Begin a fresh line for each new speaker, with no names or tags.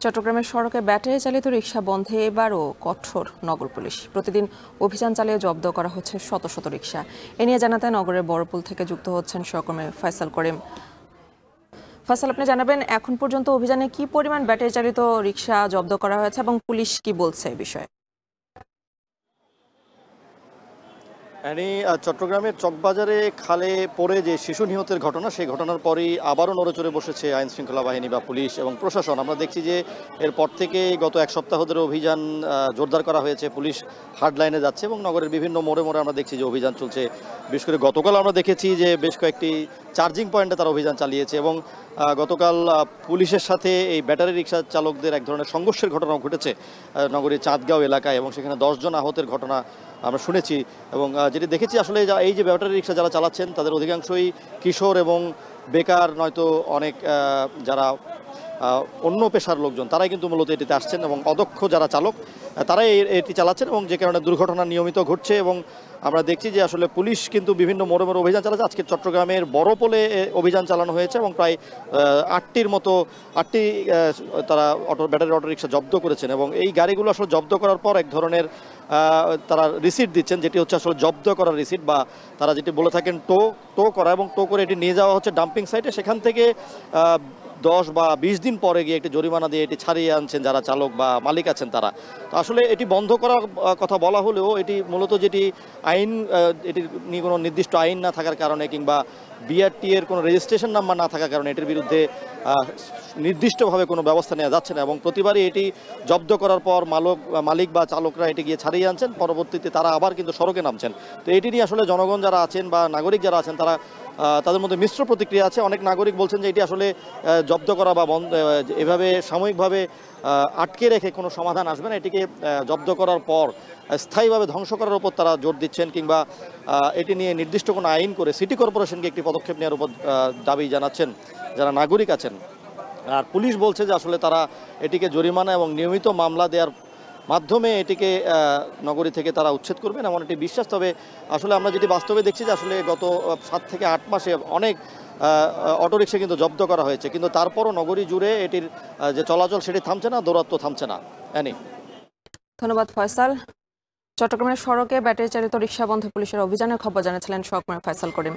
চট্টগ্রামের সড়কে ব্যাটারি চালিত রিকশা বন্ধে এবারও কঠোর নগর পুলিশ। প্রতিদিন অভিযান চালিয়ে জব্দ করা হচ্ছে শত শত রিকশা। এ নিয়ে জানাতে নগরের বড়পুল থেকে যুক্ত হচ্ছেন সহকর্মী ফয়সাল করিম। ফয়সাল, আপনি জানাবেন এখন পর্যন্ত অভিযানে কি পরিমাণ ব্যাটারি চালিত রিকশা জব্দ করা হয়েছে এবং পুলিশ কি বলছে এই বিষয়ে?
চট্টগ্রামের চকবাজারে খালে পড়ে যে শিশু নিহতের ঘটনা, সেই ঘটনার পরেই আবারও নড়েচড়ে বসেছে আইন শৃঙ্খলা বাহিনী বা পুলিশ এবং প্রশাসন। আমরা দেখছি যে এরপর থেকে গত এক সপ্তাহ ধরে অভিযান জোরদার করা হয়েছে। পুলিশ হার্ড লাইনে যাচ্ছে এবং নগরের বিভিন্ন মোড়ে মোড়ে আমরা দেখছি যে অভিযান চলছে। বিশেষ করে গতকাল আমরা দেখেছি যে বেশ কয়েকটি চার্জিং পয়েন্টে তারা অভিযান চালিয়েছে এবং গতকাল পুলিশের সাথে এই ব্যাটারি রিকশা চালকদের এক ধরনের সংঘর্ষের ঘটনাও ঘটেছে নগরীর চাঁদগাঁও এলাকায় এবং সেখানে 10 জন আহতের ঘটনা আমরা শুনেছি। এবং যেটি দেখেছি আসলে এই যে ব্যাটারি রিকশা যারা চালাচ্ছেন তাদের অধিকাংশই কিশোর এবং বেকার, নয়তো অনেক যারা অন্য পেশার লোকজন, তারাই কিন্তু মূলত এটিতে আসছেন এবং অদক্ষ যারা চালক তারাই এটি চালাচ্ছেন এবং যে কারণে দুর্ঘটনা নিয়মিত ঘটছে। এবং আমরা দেখছি যে আসলে পুলিশ কিন্তু বিভিন্ন মোড়ে মোড়ে অভিযান চালাচ্ছে। আজকে চট্টগ্রামের বড়পোলে অভিযান চালানো হয়েছে এবং প্রায় 8টি তারা ব্যাটারি অটো রিকশা জব্দ করেছেন এবং এই গাড়িগুলো আসলে জব্দ করার পর এক ধরনের তারা রিসিট দিচ্ছেন, যেটি হচ্ছে আসলে জব্দ করার রিসিট, বা তারা যেটি বলে থাকেন টো করা, এবং টো করে এটি নিয়ে যাওয়া হচ্ছে ডাম্পিং সাইটে। সেখান থেকে 10 বা 20 দিন পরে গিয়ে একটি জরিমানা দিয়ে এটি ছাড়িয়ে আনছেন যারা চালক বা মালিক আছেন তারা। তো আসলে এটি বন্ধ করার কথা বলা হলেও এটি মূলত যেটি আইন, এটির নিয়ে কোনো নির্দিষ্ট আইন না থাকার কারণে কিংবা বিআরটি এর কোনো রেজিস্ট্রেশন নাম্বার না থাকার কারণে এটির বিরুদ্ধে নির্দিষ্টভাবে কোনো ব্যবস্থা নেওয়া যাচ্ছে না এবং প্রতিবারই এটি জব্দ করার পর মালিক বা চালকরা এটি গিয়ে ছাড়িয়ে আনছেন, পরবর্তীতে তারা আবার কিন্তু সড়কে নামছেন। তো এটি নিয়ে আসলে জনগণ যারা আছেন বা নাগরিক যারা আছেন তাদের মধ্যে মিশ্র প্রতিক্রিয়া আছে। অনেক নাগরিক বলছেন যে এটি আসলে জব্দ করা বা এভাবে সাময়িকভাবে আটকে রেখে কোনো সমাধান আসবে না, এটিকে জব্দ করার পর স্থায়ীভাবে ধ্বংস করার উপর তারা জোর দিচ্ছেন, কিংবা এটি নিয়ে নির্দিষ্ট কোনো আইন করে সিটি কর্পোরেশনকে একটি পদক্ষেপ নেওয়ার উপর দাবি জানাচ্ছেন যারা নাগরিক আছেন। আর পুলিশ বলছে যে আসলে তারা এটিকে জরিমানা এবং নিয়মিত মামলা দেওয়ার মাধ্যমে এটিকে নগরী থেকে তারা উচ্ছেদ করবেন এমন একটি বিশ্বাস। তবে আসলে আমরা যেটি বাস্তবে দেখছি যে আসলে গত 7 থেকে 8 মাসে অনেক অটোরিকশা কিন্তু জব্দ করা হয়েছে, কিন্তু তারপরও নগরী জুড়ে এটির যে চলাচল সেটি থামছে না, দৌরাত্ম্য থামছে না।
ধন্যবাদ ফয়সাল। চট্টগ্রামের সড়কে ব্যাটারি চালিত রিকশা বন্ধে পুলিশের অভিযানের খবর জানাচ্ছিলেন সহকর্মী ফয়সাল করিম।